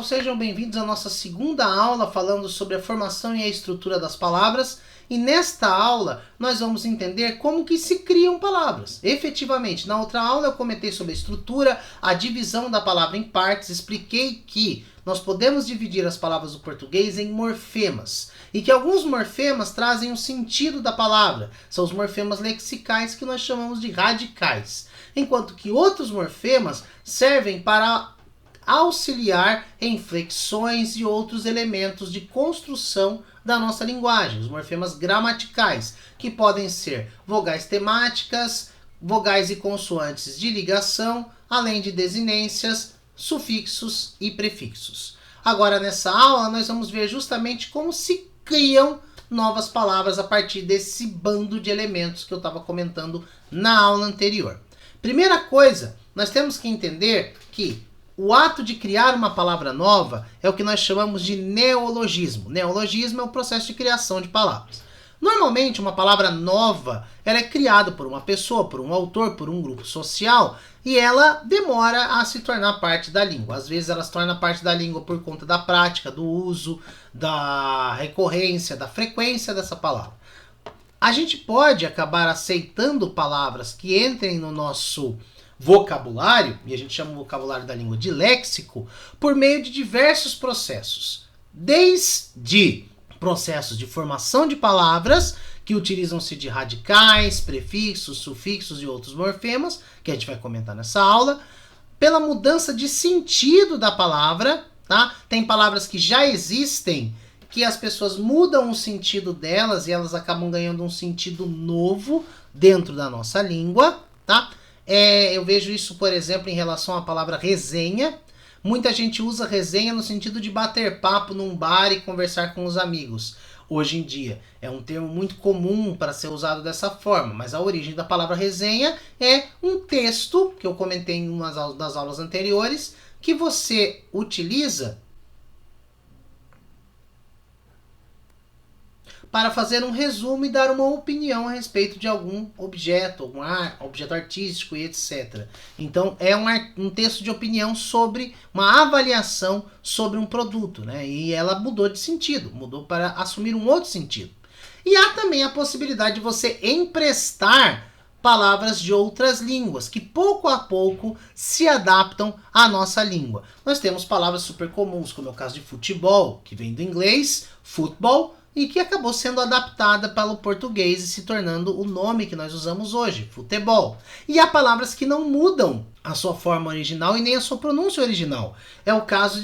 pessoal, sejam bem-vindos à nossa segunda aula falando sobre a formação e a estrutura das palavras. E nesta aula nós vamos entender como que se criam palavras. Efetivamente, na outra aula eu comentei sobre a estrutura, a divisão da palavra em partes, expliquei que nós podemos dividir as palavras do português em morfemas. E que alguns morfemas trazem o sentido da palavra. São os morfemas lexicais que nós chamamos de radicais. Enquanto que outros morfemas servem para auxiliar em flexões e outros elementos de construção da nossa linguagem, os morfemas gramaticais, que podem ser vogais temáticas, vogais e consoantes de ligação, além de desinências, sufixos e prefixos. Agora, nessa aula, nós vamos ver justamente como se criam novas palavras a partir desse bando de elementos que eu estava comentando na aula anterior. Primeira coisa, nós temos que entender que o ato de criar uma palavra nova é o que nós chamamos de neologismo. Neologismo é o processo de criação de palavras. Normalmente, uma palavra nova ela é criada por uma pessoa, por um autor, por um grupo social, e ela demora a se tornar parte da língua. Às vezes ela se torna parte da língua por conta da prática, do uso, da recorrência, da frequência dessa palavra. A gente pode acabar aceitando palavras que entrem no nosso vocabulário, e a gente chama o vocabulário da língua de léxico, por meio de diversos processos. Desde processos de formação de palavras, que utilizam-se de radicais, prefixos, sufixos e outros morfemas, que a gente vai comentar nessa aula, pela mudança de sentido da palavra, tá? Tem palavras que já existem, que as pessoas mudam o sentido delas e elas acabam ganhando um sentido novo dentro da nossa língua, tá? Eu vejo isso, por exemplo, em relação à palavra resenha. Muita gente usa resenha no sentido de bater papo num bar e conversar com os amigos. Hoje em dia é um termo muito comum para ser usado dessa forma, mas a origem da palavra resenha é um texto, que eu comentei em uma das aulas anteriores, que você utiliza para fazer um resumo e dar uma opinião a respeito de algum objeto, algum objeto artístico e etc. Então, é um texto de opinião sobre uma avaliação sobre um produto, né? E ela mudou de sentido, mudou para assumir um outro sentido. E há também a possibilidade de você emprestar palavras de outras línguas, que pouco a pouco se adaptam à nossa língua. Nós temos palavras super comuns, como é o caso de futebol, que vem do inglês, football, e que acabou sendo adaptada para o português e se tornando o nome que nós usamos hoje, futebol. E há palavras que não mudam a sua forma original e nem a sua pronúncia original. É o caso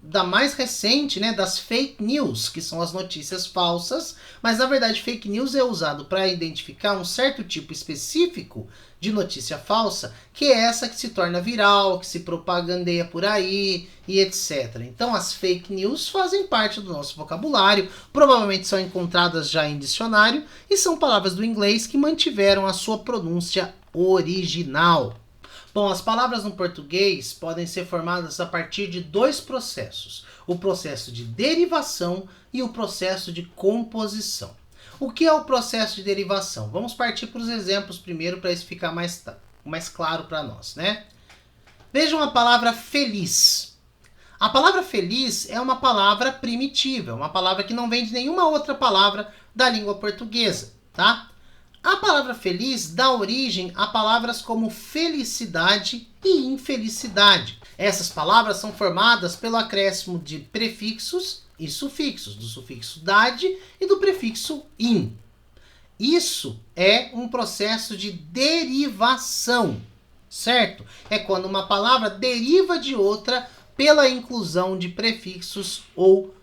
da mais recente, né, das fake news, que são as notícias falsas, mas na verdade fake news é usado para identificar um certo tipo específico de notícia falsa, que é essa que se torna viral, que se propagandeia por aí e etc. Então as fake news fazem parte do nosso vocabulário, provavelmente são encontradas já em dicionário e são palavras do inglês que mantiveram a sua pronúncia original. Bom, as palavras no português podem ser formadas a partir de dois processos: o processo de derivação e o processo de composição. O que é o processo de derivação? Vamos partir para os exemplos primeiro para isso ficar mais claro para nós, né? Vejam a palavra feliz. A palavra feliz é uma palavra primitiva, uma palavra que não vem de nenhuma outra palavra da língua portuguesa, tá? A palavra feliz dá origem a palavras como felicidade e infelicidade. Essas palavras são formadas pelo acréscimo de prefixos e sufixos, do sufixo dade e do prefixo in. Isso é um processo de derivação, certo? É quando uma palavra deriva de outra pela inclusão de prefixos ou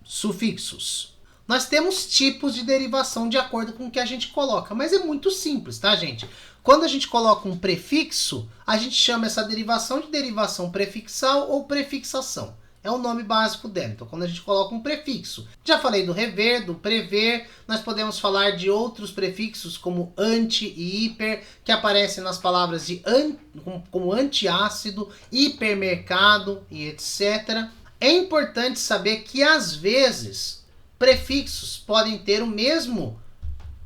sufixos. Nós temos tipos de derivação de acordo com o que a gente coloca, mas é muito simples, tá, gente? Quando a gente coloca um prefixo, a gente chama essa derivação de derivação prefixal ou prefixação. É o nome básico dela. Então, quando a gente coloca um prefixo, já falei do rever, do prever, nós podemos falar de outros prefixos como anti e hiper, que aparecem nas palavras como antiácido, hipermercado e etc. É importante saber que, às vezes, prefixos podem ter o mesmo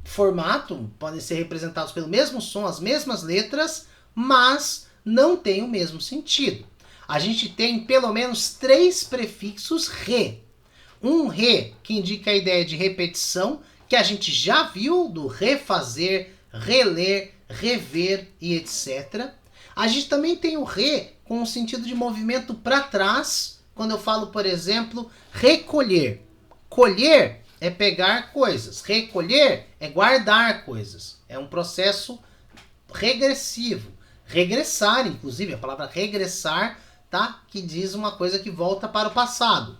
formato, podem ser representados pelo mesmo som, as mesmas letras, mas não tem o mesmo sentido. a gente tem pelo menos 3 prefixos re. Um re, que indica a ideia de repetição, que a gente já viu, do refazer, reler, rever e etc. A gente também tem o re com o sentido de movimento para trás, quando eu falo, por exemplo, recolher. Colher é pegar coisas, recolher é guardar coisas. É um processo regressivo. Regressar, inclusive, a palavra regressar, tá? Que diz uma coisa que volta para o passado.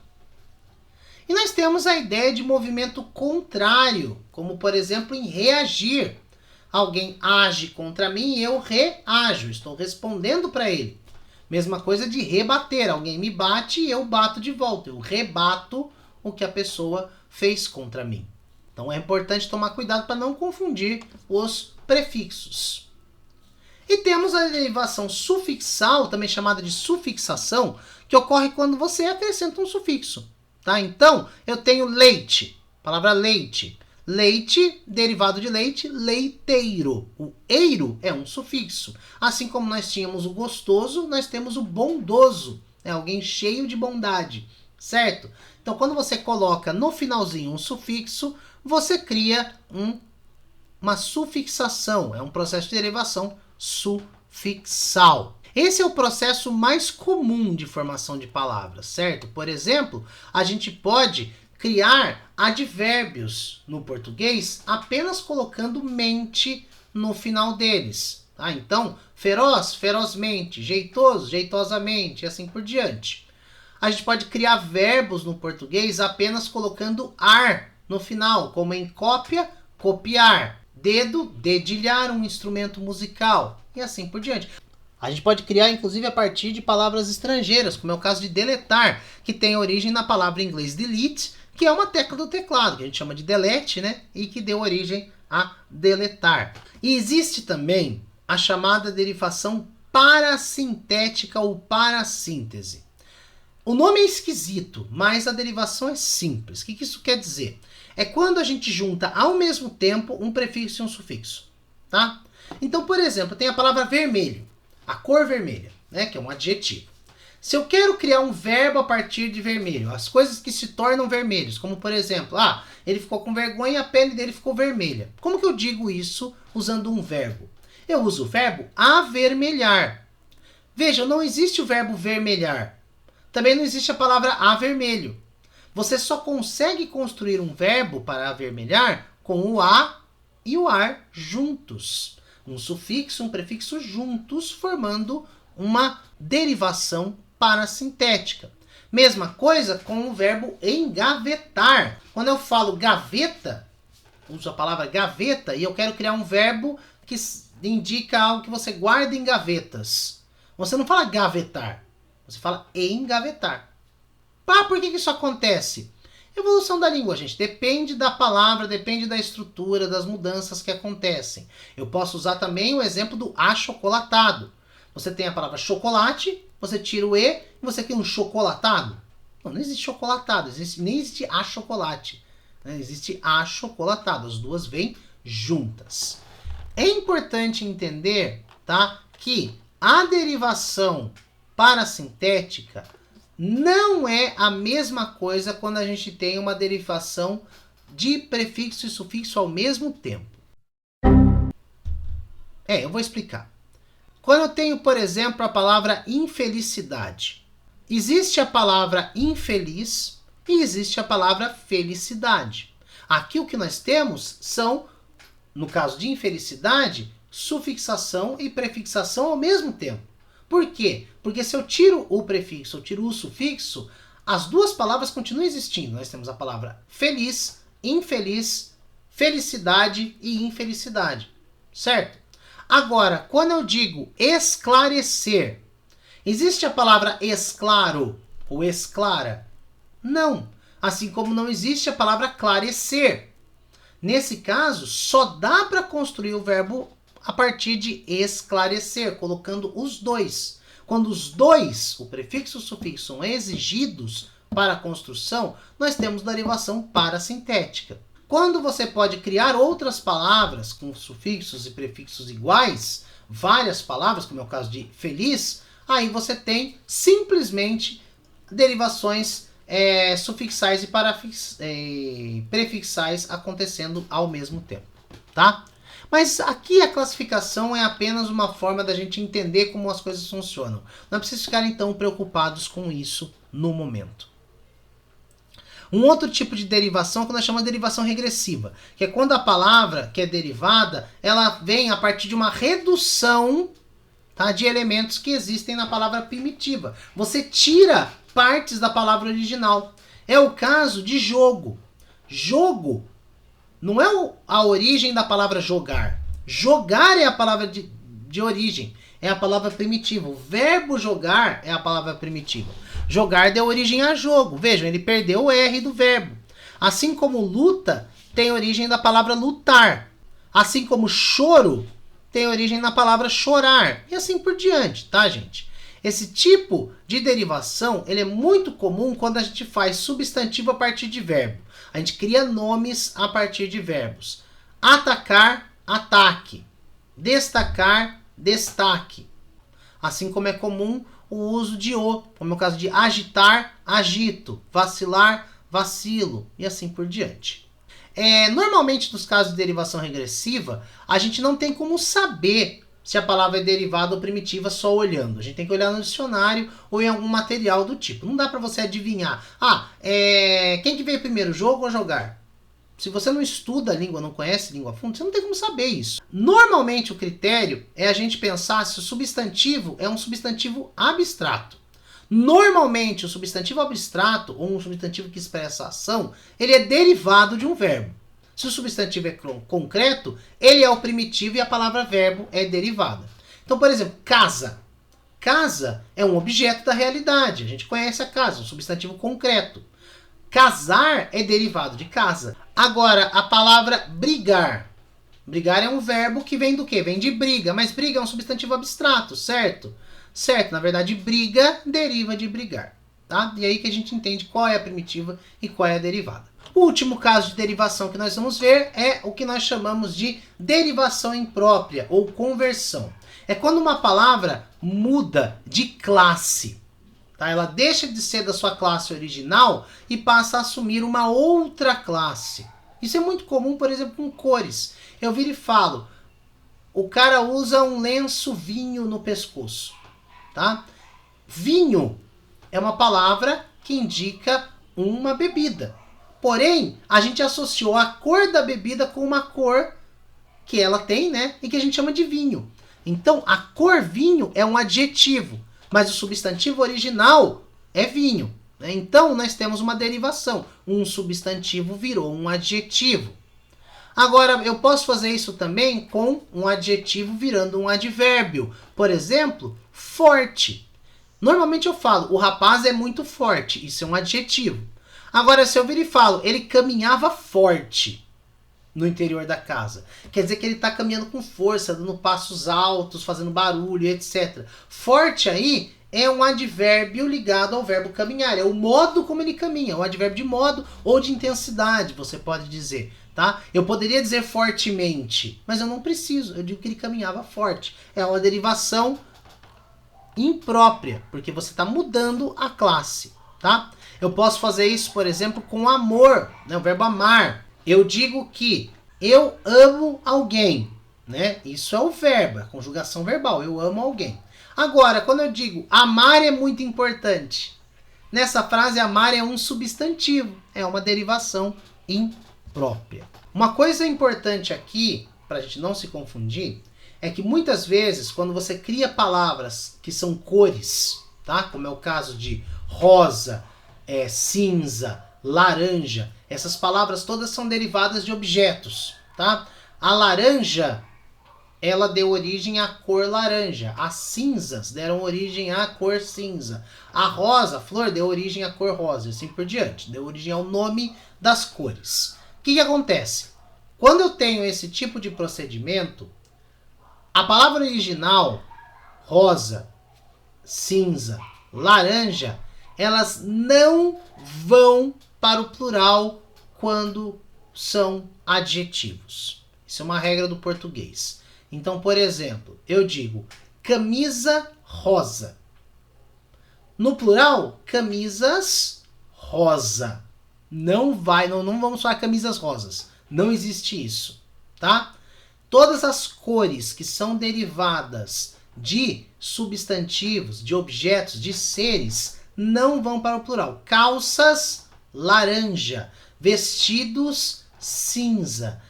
E nós temos a ideia de movimento contrário, como por exemplo em reagir. Alguém age contra mim e eu reajo, estou respondendo para ele. Mesma coisa de rebater, alguém me bate e eu bato de volta, eu rebato o que a pessoa fez contra mim. Então é importante tomar cuidado para não confundir os prefixos. E temos a derivação sufixal, também chamada de sufixação, que ocorre quando você acrescenta um sufixo. Tá? Então, eu tenho leite, palavra leite. Leite, derivado de leite, leiteiro. O eiro é um sufixo. Assim como nós tínhamos o gostoso, nós temos o bondoso. É alguém cheio de bondade, certo? Então, quando você coloca no finalzinho um sufixo, você cria uma sufixação. É um processo de derivação sufixal. Esse é o processo mais comum de formação de palavras, certo? Por exemplo, a gente pode criar advérbios no português apenas colocando mente no final deles. Tá? Então, feroz, ferozmente, jeitoso, jeitosamente, e assim por diante. A gente pode criar verbos no português apenas colocando ar no final, como em cópia, copiar, dedo, dedilhar um instrumento musical, e assim por diante. A gente pode criar, inclusive, a partir de palavras estrangeiras, como é o caso de deletar, que tem origem na palavra em inglês delete, que é uma tecla do teclado, que a gente chama de delete, né? E que deu origem a deletar. E existe também a chamada derivação parasintética ou parassíntese. O nome é esquisito, mas a derivação é simples. O que isso quer dizer? É quando a gente junta ao mesmo tempo um prefixo e um sufixo, tá? Então, por exemplo, tem a palavra vermelho. A cor vermelha, né, que é um adjetivo. Se eu quero criar um verbo a partir de vermelho, as coisas que se tornam vermelhos, como por exemplo, ele ficou com vergonha e a pele dele ficou vermelha. Como que eu digo isso usando um verbo? Eu uso o verbo avermelhar. Veja, não existe o verbo vermelhar. Também não existe a palavra avermelho. Você só consegue construir um verbo para avermelhar com o a e o ar juntos. Um sufixo, um prefixo juntos, formando uma derivação parasintética. Mesma coisa com o verbo engavetar. Quando eu falo gaveta, uso a palavra gaveta e eu quero criar um verbo que indica algo que você guarda em gavetas. Você não fala gavetar, você fala engavetar. Por que isso acontece? Evolução da língua, gente. Depende da palavra, depende da estrutura, das mudanças que acontecem. Eu posso usar também o exemplo do achocolatado. Você tem a palavra chocolate, você tira o e você cria um chocolatado. Não existe chocolatado, nem existe achocolate. Existe achocolatado. As duas vêm juntas. É importante entender, tá, que a derivação parasintética não é a mesma coisa quando a gente tem uma derivação de prefixo e sufixo ao mesmo tempo. Eu vou explicar. Quando eu tenho, por exemplo, a palavra infelicidade, existe a palavra infeliz e existe a palavra felicidade. Aqui o que nós temos são, no caso de infelicidade, sufixação e prefixação ao mesmo tempo. Por quê? Porque se eu tiro o prefixo, eu tiro o sufixo, as duas palavras continuam existindo. Nós temos a palavra feliz, infeliz, felicidade e infelicidade. Certo? Agora, quando eu digo esclarecer, existe a palavra esclaro ou esclara? Não. Assim como não existe a palavra clarecer. Nesse caso, só dá para construir o verbo a partir de esclarecer, colocando os dois. Quando os dois, o prefixo e o sufixo, são exigidos para a construção, nós temos derivação parasintética. Quando você pode criar outras palavras com sufixos e prefixos iguais, várias palavras, como é o caso de feliz, aí você tem simplesmente derivações sufixais e prefixais acontecendo ao mesmo tempo, tá? Mas aqui a classificação é apenas uma forma da gente entender como as coisas funcionam. Não precisa ficar então preocupados com isso no momento. Um outro tipo de derivação que nós chamamos de derivação regressiva, que é quando a palavra que é derivada, ela vem a partir de uma redução, tá, de elementos que existem na palavra primitiva. Você tira partes da palavra original. É o caso de jogo. Jogo não é a origem da palavra jogar. Jogar é a palavra de origem. É a palavra primitiva. O verbo jogar é a palavra primitiva. Jogar deu origem a jogo. Vejam, ele perdeu o R do verbo. Assim como luta tem origem da palavra lutar. Assim como choro tem origem na palavra chorar. E assim por diante, tá, gente? Esse tipo de derivação ele é muito comum quando a gente faz substantivo a partir de verbo. A gente cria nomes a partir de verbos. Atacar, ataque. Destacar, destaque. Assim como é comum o uso de o, como é o caso de agitar, agito, vacilar, vacilo e assim por diante. Normalmente, nos casos de derivação regressiva, a gente não tem como saber se a palavra é derivada ou primitiva só olhando. A gente tem que olhar no dicionário ou em algum material do tipo. Não dá para você adivinhar. Quem que veio primeiro, jogo ou jogar? Se você não estuda a língua, não conhece a língua a fundo, você não tem como saber isso. Normalmente o critério é a gente pensar se o substantivo é um substantivo abstrato. Normalmente o substantivo abstrato, ou um substantivo que expressa ação, ele é derivado de um verbo. Se o substantivo é concreto, ele é o primitivo e a palavra verbo é derivada. Então, por exemplo, casa. Casa é um objeto da realidade. A gente conhece a casa, um substantivo concreto. Casar é derivado de casa. Agora, a palavra brigar. Brigar é um verbo que vem do quê? Vem de briga. Mas briga é um substantivo abstrato, certo? Certo, na verdade, briga deriva de brigar. Tá? E aí que a gente entende qual é a primitiva e qual é a derivada. O último caso de derivação que nós vamos ver é o que nós chamamos de derivação imprópria ou conversão. É quando uma palavra muda de classe. Tá? Ela deixa de ser da sua classe original e passa a assumir uma outra classe. Isso é muito comum, por exemplo, com cores. Eu viro e falo, o cara usa um lenço vinho no pescoço. Tá? Vinho é uma palavra que indica uma bebida. Porém, a gente associou a cor da bebida com uma cor que ela tem, né? E que a gente chama de vinho. Então, a cor vinho é um adjetivo, mas o substantivo original é vinho. Né? Então, nós temos uma derivação. Um substantivo virou um adjetivo. Agora, eu posso fazer isso também com um adjetivo virando um advérbio. Por exemplo, forte. Normalmente eu falo, o rapaz é muito forte. Isso é um adjetivo. Agora, se eu vir e falo, ele caminhava forte no interior da casa. Quer dizer que ele está caminhando com força, dando passos altos, fazendo barulho, etc. Forte aí é um advérbio ligado ao verbo caminhar. É o modo como ele caminha. Um advérbio de modo ou de intensidade, você pode dizer. Tá? Eu poderia dizer fortemente, mas eu não preciso. Eu digo que ele caminhava forte. É uma derivação imprópria, porque você está mudando a classe. Tá? Eu posso fazer isso, por exemplo, com amor, né? O verbo amar. Eu digo que eu amo alguém, né? Isso é o verbo, a conjugação verbal. Eu amo alguém. Agora, quando eu digo amar é muito importante, nessa frase amar é um substantivo, é uma derivação imprópria. Uma coisa importante aqui, para a gente não se confundir, é que muitas vezes, quando você cria palavras que são cores, tá? Como é o caso de rosa, cinza, laranja, essas palavras todas são derivadas de objetos, tá? A laranja, ela deu origem à cor laranja. As cinzas deram origem à cor cinza. A rosa, a flor, deu origem à cor rosa, e assim por diante. Deu origem ao nome das cores. O que acontece? Quando eu tenho esse tipo de procedimento, a palavra original, rosa, cinza, laranja, elas não vão para o plural quando são adjetivos. Isso é uma regra do português. Então, por exemplo, eu digo camisa rosa. No plural, camisas rosa. Não vamos falar camisas rosas. Não existe isso, tá? Todas as cores que são derivadas de substantivos, de objetos, de seres, não vão para o plural. Calças, laranja. Vestidos, cinza.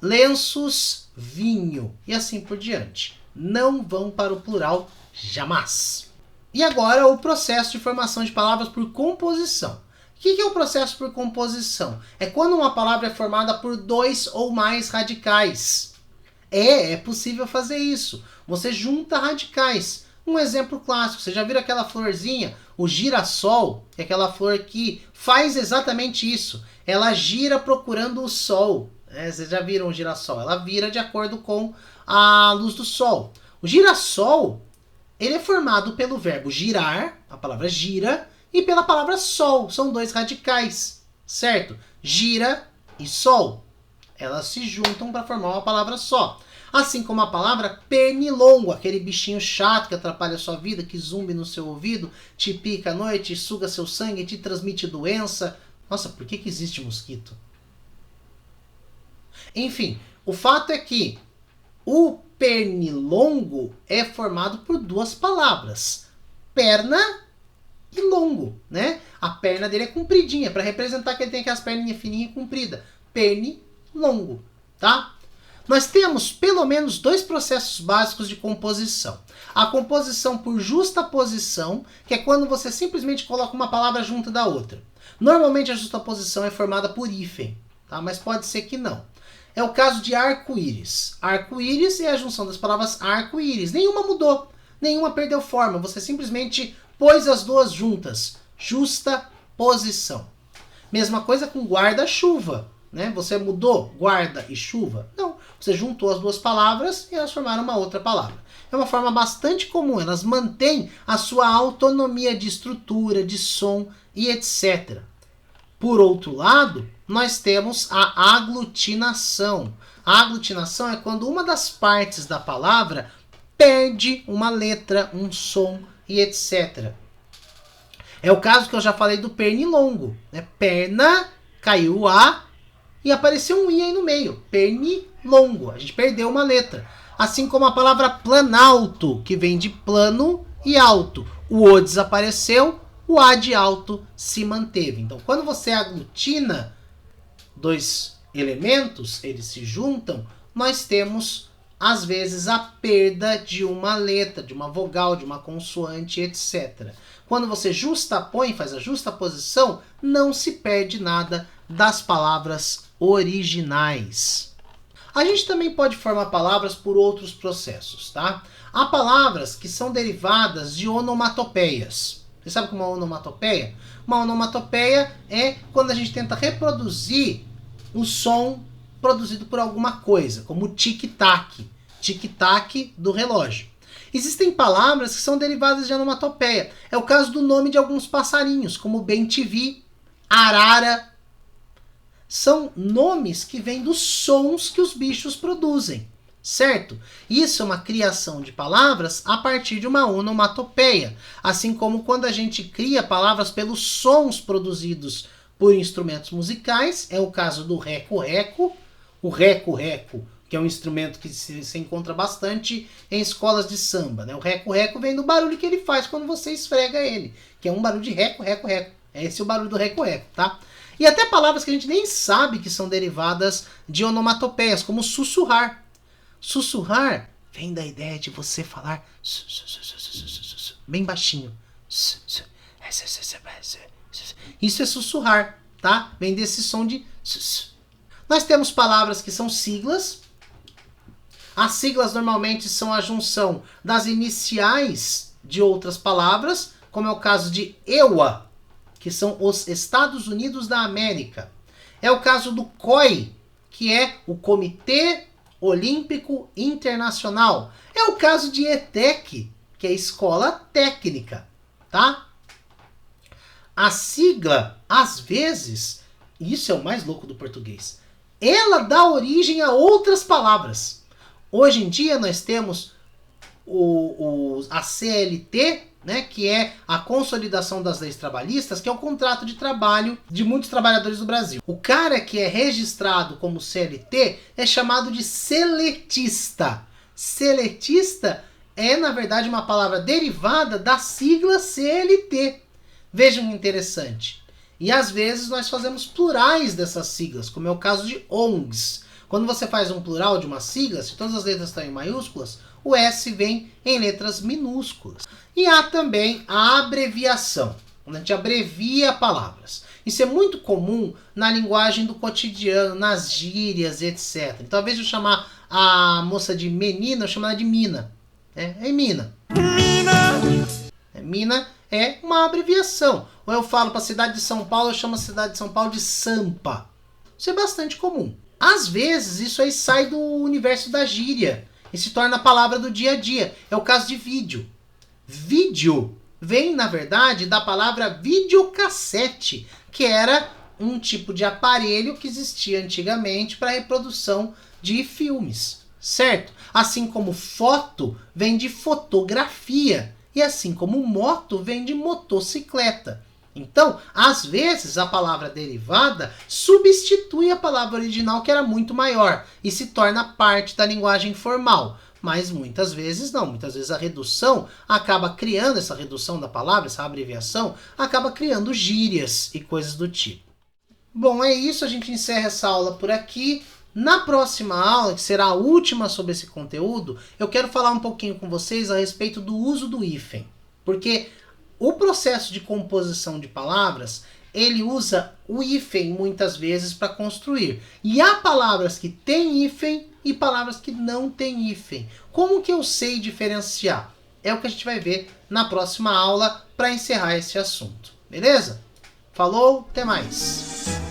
Lenços, vinho. E assim por diante. Não vão para o plural jamais. E agora o processo de formação de palavras por composição. O que é o processo por composição? É quando uma palavra é formada por 2 ou mais radicais. É possível fazer isso. Você junta radicais. Um exemplo clássico, você já viu aquela florzinha, o girassol, é aquela flor que faz exatamente isso. Ela gira procurando o sol. Vocês já viram o girassol? Ela vira de acordo com a luz do sol. O girassol, ele é formado pelo verbo girar, a palavra gira, e pela palavra sol. São 2 radicais, certo? Gira e sol. Elas se juntam para formar uma palavra só. Assim como a palavra pernilongo, aquele bichinho chato que atrapalha a sua vida, que zumbi no seu ouvido, te pica à noite, suga seu sangue, te transmite doença. Nossa, por que existe mosquito? Enfim, o fato é que o pernilongo é formado por 2 palavras. Perna e longo, né? A perna dele é compridinha, para representar que ele tem aquelas perninhas fininhas e compridas. Pernilongo, tá? Nós temos pelo menos 2 processos básicos de composição. A composição por justaposição, que é quando você simplesmente coloca uma palavra junto da outra. Normalmente a justaposição é formada por hífen, tá? Mas pode ser que não. É o caso de arco-íris. Arco-íris é a junção das palavras arco e íris. Nenhuma mudou, nenhuma perdeu forma. Você simplesmente pôs as 2 juntas. Justaposição. Mesma coisa com guarda-chuva. Né? Você mudou guarda e chuva? Não. Você juntou as 2 palavras e elas formaram uma outra palavra. É uma forma bastante comum. Elas mantêm a sua autonomia de estrutura, de som e etc. Por outro lado, nós temos a aglutinação. A aglutinação é quando uma das partes da palavra perde uma letra, um som e etc. É o caso que eu já falei do pernilongo. Né? Perna, caiu o A e apareceu um I aí no meio. Pernilongo. A gente perdeu uma letra. Assim como a palavra planalto, que vem de plano e alto. O O desapareceu, o A de alto se manteve. Então, quando você aglutina 2 elementos, eles se juntam, nós temos, às vezes, a perda de uma letra, de uma vogal, de uma consoante, etc. Quando você justapõe, faz a justaposição, não se perde nada das palavras originais. A gente também pode formar palavras por outros processos, tá? Há palavras que são derivadas de onomatopeias. Você sabe o que é uma onomatopeia? Uma onomatopeia é quando a gente tenta reproduzir o som produzido por alguma coisa, como tic-tac. Tic-tac do relógio. Existem palavras que são derivadas de onomatopeia. É o caso do nome de alguns passarinhos, como bem-te-vi, arara. São nomes que vêm dos sons que os bichos produzem, certo? Isso é uma criação de palavras a partir de uma onomatopeia. Assim como quando a gente cria palavras pelos sons produzidos por instrumentos musicais, é o caso do reco-reco. O reco-reco, que é um instrumento que se encontra bastante em escolas de samba. Né? O reco-reco vem do barulho que ele faz quando você esfrega ele, que é um barulho de reco-reco-reco. Esse é o barulho do reco-reco, tá? E até palavras que a gente nem sabe que são derivadas de onomatopeias, como sussurrar. Sussurrar vem da ideia de você falar bem baixinho. Isso é sussurrar, tá? Vem desse som de... Nós temos palavras que são siglas. As siglas normalmente são a junção das iniciais de outras palavras, como é o caso de EUA, que são os Estados Unidos da América. É o caso do COI, que é o Comitê Olímpico Internacional. É o caso de ETEC, que é Escola Técnica, tá? A sigla, às vezes, e isso é o mais louco do português, ela dá origem a outras palavras. Hoje em dia nós temos a CLT, né, que é a consolidação das leis trabalhistas, que é o contrato de trabalho de muitos trabalhadores do Brasil. O cara que é registrado como CLT é chamado de seletista. Seletista é, na verdade, uma palavra derivada da sigla CLT. Vejam que interessante. E às vezes nós fazemos plurais dessas siglas, como é o caso de ONGs. Quando você faz um plural de uma sigla, se todas as letras estão em maiúsculas, o S vem em letras minúsculas. E há também a abreviação, onde a gente abrevia palavras. Isso é muito comum na linguagem do cotidiano, nas gírias, etc. Então, ao invés de eu chamar a moça de menina, eu chamo ela de mina. É mina. Mina é uma abreviação. Ou eu falo para a cidade de São Paulo, eu chamo a cidade de São Paulo de Sampa. Isso é bastante comum. Às vezes, isso aí sai do universo da gíria e se torna a palavra do dia a dia. É o caso de vídeo. Vídeo vem, na verdade, da palavra videocassete, que era um tipo de aparelho que existia antigamente para reprodução de filmes, certo? Assim como foto vem de fotografia e assim como moto vem de motocicleta. Então, às vezes, a palavra derivada substitui a palavra original, que era muito maior, e se torna parte da linguagem formal. Mas muitas vezes não. Muitas vezes a redução acaba criando, essa redução da palavra, essa abreviação, acaba criando gírias e coisas do tipo. Bom, é isso. A gente encerra essa aula por aqui. Na próxima aula, que será a última sobre esse conteúdo, eu quero falar um pouquinho com vocês a respeito do uso do hífen. Porque o processo de composição de palavras, ele usa o hífen muitas vezes para construir. E há palavras que têm hífen e palavras que não têm hífen. Como que eu sei diferenciar? É o que a gente vai ver na próxima aula para encerrar esse assunto. Beleza? Falou, até mais!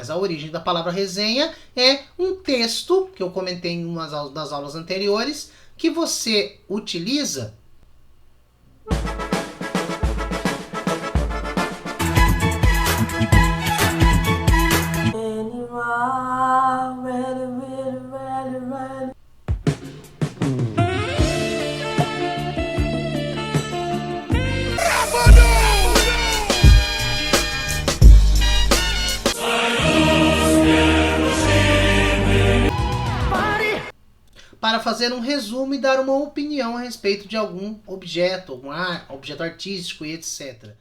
Mas a origem da palavra resenha é um texto, que eu comentei em uma das aulas anteriores, que você utiliza para fazer um resumo e dar uma opinião a respeito de algum objeto, objeto artístico e etc.